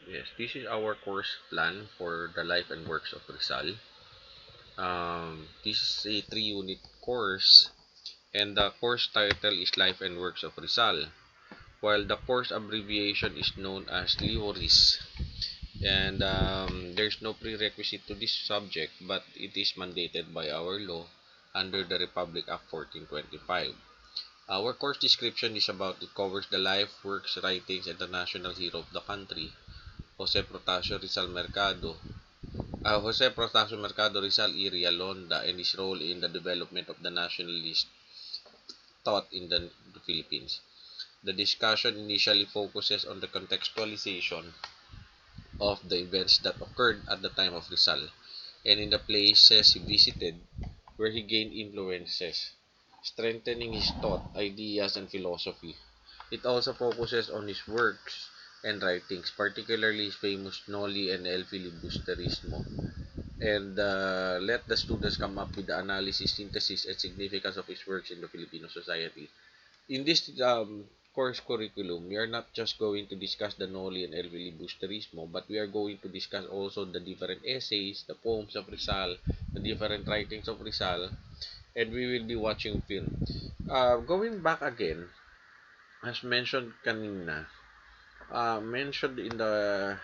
Yes, this is our course plan for the life and works of Rizal. This is a 3-unit course, and the course title is Life and Works of Rizal, while the course abbreviation is known as LIORIS. And there's no prerequisite to this subject, but it is mandated by our law under the Republic Act 1425. Our course description is about it covers the life, works, writings, and the national hero of the country, Jose Protasio Rizal Mercado. Jose Protasio Mercado Rizal y Realonda, and his role in the development of the nationalist thought in the Philippines. The discussion initially focuses on the contextualization of the events that occurred at the time of Rizal and in the places he visited where he gained influences, strengthening his thought, ideas, and philosophy. It also focuses on his works and writings, particularly his famous Noli and El Filibusterismo, and let the students come up with the analysis, synthesis, and significance of his works in the Filipino society. In this course curriculum, we are not just going to discuss the Noli and El Filibusterismo, but we are going to discuss also the different essays, the poems of Rizal, the different writings of Rizal, and we will be watching film. Going back again, as mentioned kanina, mentioned in the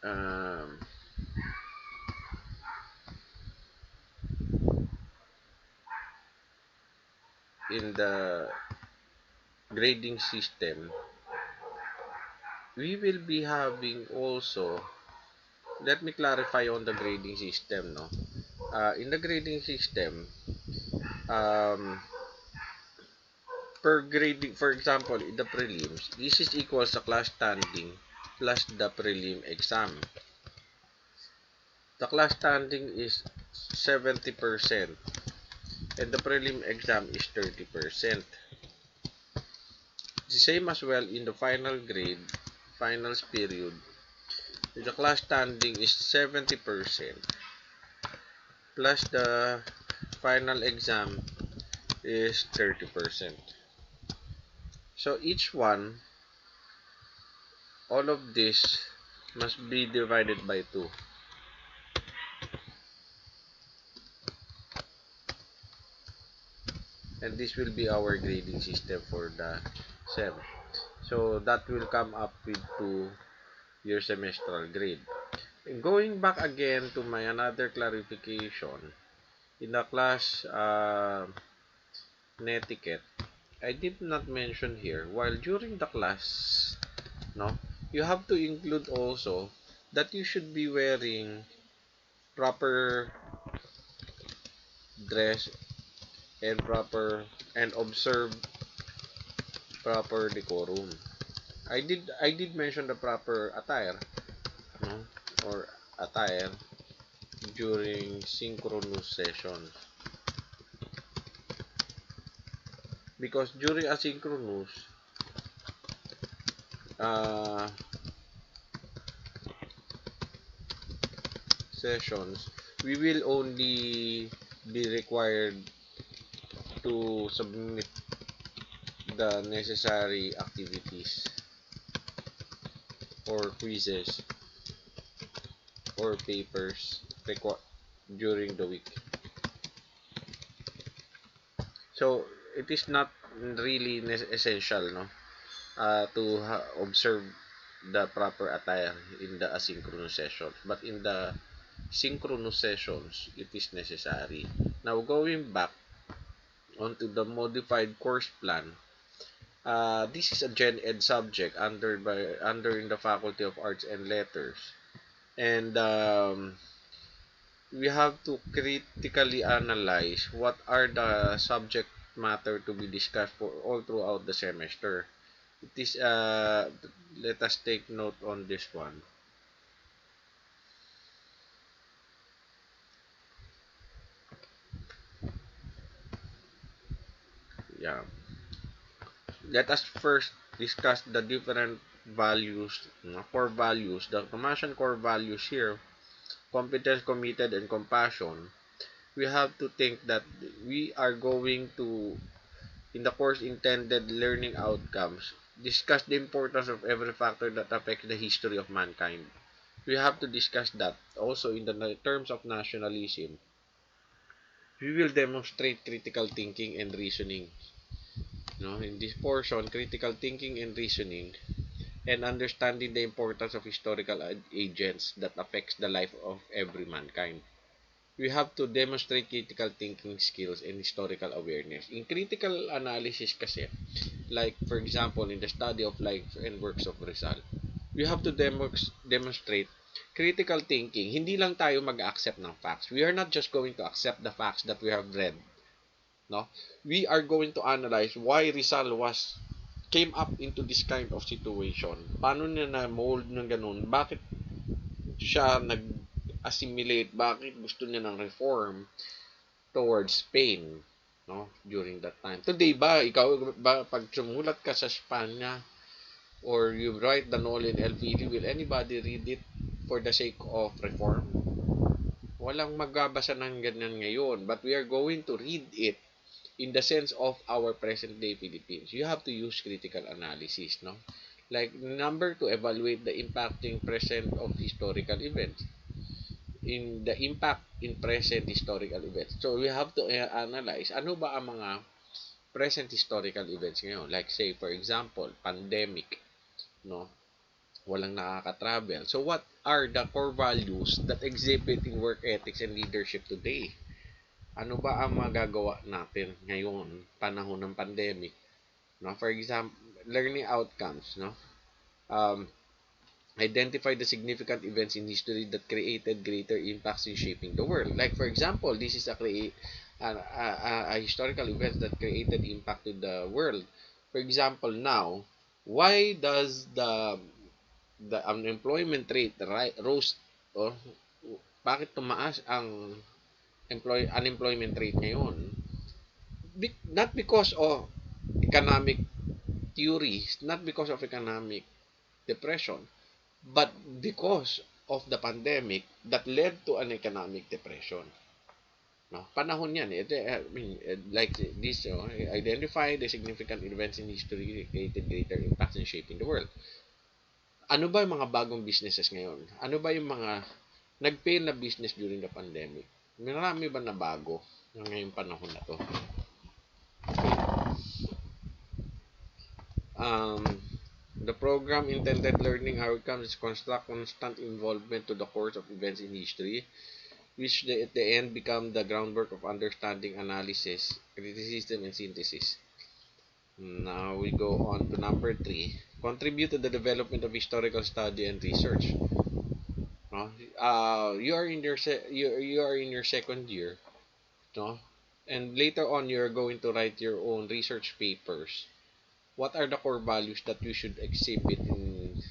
um, in the grading system, we will be having also, let me clarify on the grading system, no? In the grading system, um, per grading, for example, in the prelims, this is equals sa class standing plus the prelim exam. The class standing is 70% and the prelim exam is 30%. The same as well in the final grade, finals period, the class standing is 70% plus the final exam is 30%. So each one, all of this must be divided by 2. And this will be our grading system for the SEM. So that will come up with 2-year semestral grade. And going back again to my another clarification, in the class netiquette, I did not mention here, while during the class, no, you have to include also that you should be wearing proper dress and observe proper decorum. I did mention the proper attire, no, or attire during synchronous sessions, because during asynchronous uh, sessions, we will only be required to submit the necessary activities or quizzes or papers during the week. So it is not really essential, no, to observe the proper attire in the asynchronous sessions, but in the synchronous sessions, it is necessary. Now, going back onto the modified course plan, this is a Gen Ed subject under in the Faculty of Arts and Letters, and we have to critically analyze what are the subject matter to be discussed for all throughout the semester. It is let us take note on this one. Yeah. Let us first discuss the different values, core values. The Tomasian core values here, competence, committed, and compassion. We have to think that we are going to In the course intended learning outcomes, discuss the importance of every factor that affects the history of mankind. We have to discuss that. Also, in the terms of nationalism, we will demonstrate critical thinking and reasoning. No, in this portion, critical thinking and reasoning, and understanding the importance of historical agents that affects the life of every mankind. We have to demonstrate critical thinking skills and historical awareness. In critical analysis kasi, like for example, in the study of life and works of Rizal, we have to demonstrate critical thinking. Hindi lang tayo mag-accept ng facts. We are not just going to accept the facts that we have read. No? We are going to analyze why Rizal came up into this kind of situation. Paano niya na-mold ng ganun? Bakit siya nag-assimilate? Bakit gusto niya ng reform towards Spain? No? During that time. Today ba, ikaw ba, pag sumulat ka sa Spanya, or you write the Noel in LPD, will anybody read it for the sake of reform? Walang magbabasa ng ganyan ngayon. But we are going to read it in the sense of our present day Philippines. You have to use critical analysis, no? Like number to evaluate the impacting present of historical events. In the impact in present historical events. So we have to analyze ano ba ang mga present historical events ngayon. Like say for example, pandemic, no? Walang nakaka-travel. So what are the core values that exhibit in work ethics and leadership today? Ano ba ang magagawa natin ngayon, panahon ng pandemic? No? For example, learning outcomes. No? Um, identify the significant events in history that created greater impacts in shaping the world. Like for example, this is a historical event that created impact to the world. For example, now, why does the unemployment rate rose, or bakit tumaas ang unemployment rate ngayon? Not because of economic theories, not because of economic depression, but because of the pandemic that led to an economic depression. No, panahon yan. I mean, like this, identify the significant events in history created greater impacts in shaping the world. Ano ba yung mga bagong businesses ngayon? Ano ba yung mga nag-fail na business during the pandemic? Marami ba na bago ngayong panahon na to? Um, the program intended learning outcomes construct constant involvement to the course of events in history, which at the end become the groundwork of understanding, analysis, criticism, and synthesis. Now we go on to number 3. Contribute to the development of historical study and research. No? You are in your second year, no? And later on you're going to write your own research papers. What are the core values that you should exhibit in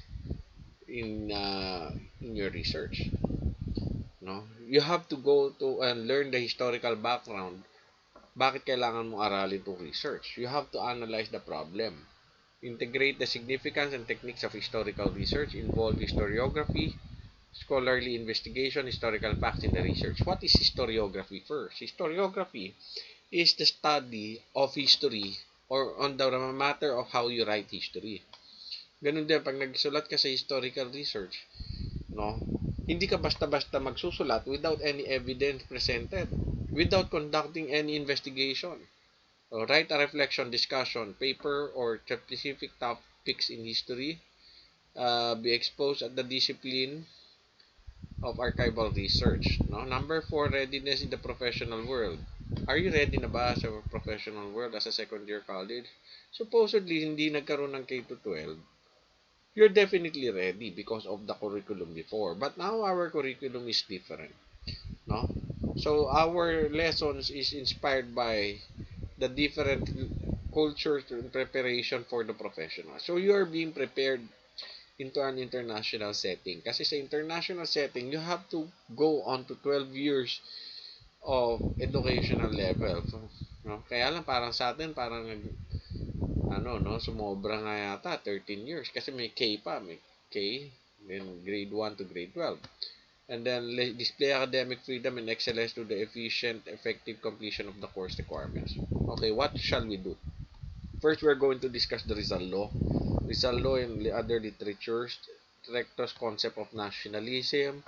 your research? No? You have to go to and learn the historical background. Bakit kailangan mo aralin itong research? You have to analyze the problem. Integrate the significance and techniques of historical research. Involve historiography, scholarly investigation, historical facts in the research. What is historiography first? Historiography is the study of history or on the matter of how you write history. Ganun din, pag nagsulat ka sa historical research, no? Hindi ka basta-basta magsusulat without any evidence presented, without conducting any investigation. So, write a reflection, discussion, paper, or specific topics in history. Be exposed at the discipline of archival research. No? Number 4, readiness in the professional world. Are you ready na ba sa professional world as a second year college? Supposedly, hindi nagkaroon ng K-12. You're definitely ready because of the curriculum before. But now our curriculum is different. No? So our lessons is inspired by the different cultures and preparation for the professional. So you are being prepared into an international setting. Kasi sa international setting, you have to go on to 12 years of educational level. So, no? Kaya lang parang sa atin, parang sumobra nga yata 13 years kasi may K pa, may K, then grade 1 to grade 12. And then display academic freedom and excellence to the efficient, effective completion of the course requirements. Okay, what shall we do? First, we're going to discuss the Rizal Law. Rizal Law and the other literatures, Rector's concept of nationalism,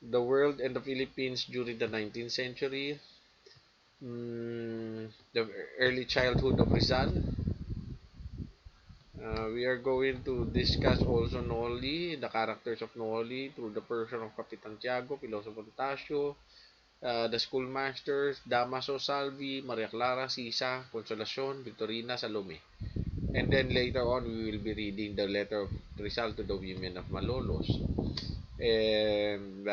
the world and the Philippines during the 19th century, the early childhood of Rizal. We are going to discuss also Noli, the characters of Noli through the person of Capitan Tiago, Piloso Bonifacio, the schoolmasters, Damaso Salvi, Maria Clara, Sisa, Consolacion, Victorina, Salome. And then later on, we will be reading the letter of Rizal to the women of Malolos. And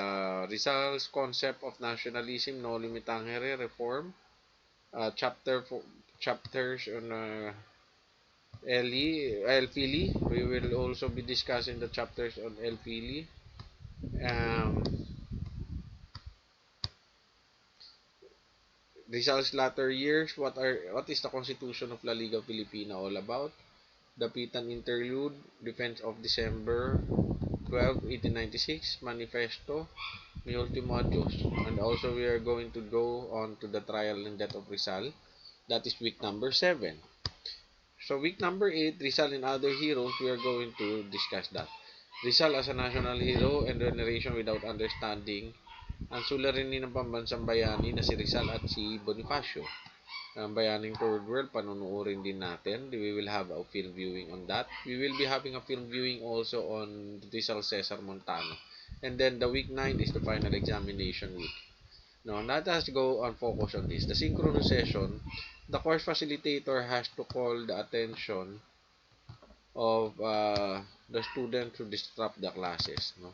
Rizal's concept of nationalism, Noli Me Tangere, reform, chapters on El Fili. We will also be discussing the chapters on El Fili. Um, Rizal's latter years. What is the Constitution of La Liga Filipina all about? The Pitan Interlude, Defense of December 12, 1896, Manifesto, Mi Ultimo Adios. And also we are going to go on to the trial and death of Rizal. That is week number 7. So week number 8, Rizal and other heroes, we are going to discuss that. Rizal as a national hero and veneration without understanding. Ang suliranin ng pambansang bayani na si Rizal at si Bonifacio. Ang bayaning third world, panunuorin din natin. We will have a film viewing on that. We will be having a film viewing also on Rizal Cesar Montano. And then the week 9 is the final examination week. Now, let us go on focus on this. The synchronous session, the course facilitator has to call the attention of the student to disrupt the classes, no?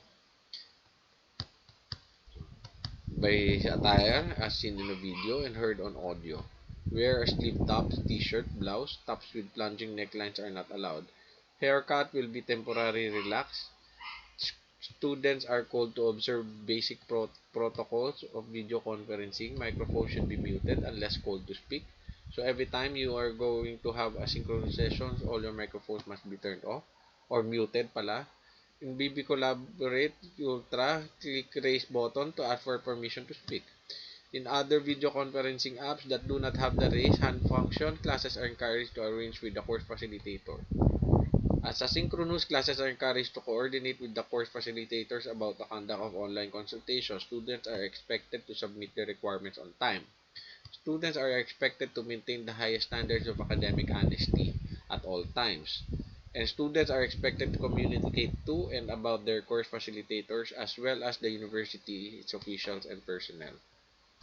By attire as seen in the video and heard on audio. Wear a sleeve tops, t-shirt, blouse, tops with plunging necklines are not allowed. Haircut will be temporarily relaxed. Students are called to observe basic protocols of video conferencing. Microphones should be muted unless called to speak. So every time you are going to have asynchronous sessions, all your microphones must be turned off or muted pala. In BB Collaborate Ultra, click raise button to ask for permission to speak. In other video conferencing apps that do not have the raise hand function, classes are encouraged to arrange with the course facilitator. As asynchronous, classes are encouraged to coordinate with the course facilitators about the conduct of online consultations. Students are expected to submit their requirements on time. Students are expected to maintain the highest standards of academic honesty at all times. And students are expected to communicate to and about their course facilitators as well as the university, its officials, and personnel.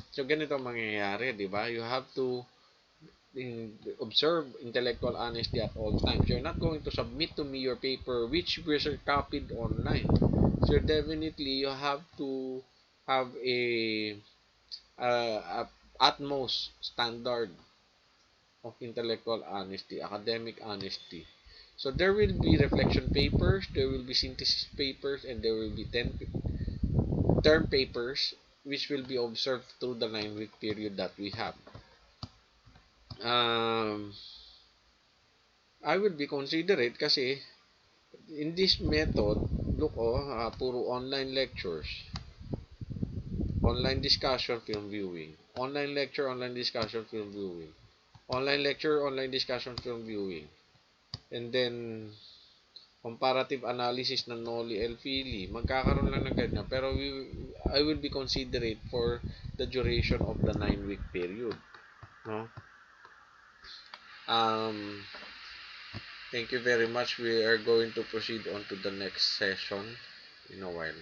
So, ganito ang mangyayari, di ba? You have to observe intellectual honesty at all times. You're not going to submit to me your paper which was copied online. So, definitely, you have to have a utmost standard of intellectual honesty, academic honesty. So there will be reflection papers, there will be synthesis papers, and there will be 10 term papers which will be observed through the 9-week period that we have. Um, I will be considerate kasi in this method, look puro online lectures, online discussion, film viewing, online lecture, online discussion, film viewing, online lecture, online discussion, film viewing, and then comparative analysis ng Noli L. Fili, magkakaroon lang ng ganyan. Pero I will be considerate for the duration of the 9-week period. No? Thank you very much. We are going to proceed on to the next session in a while.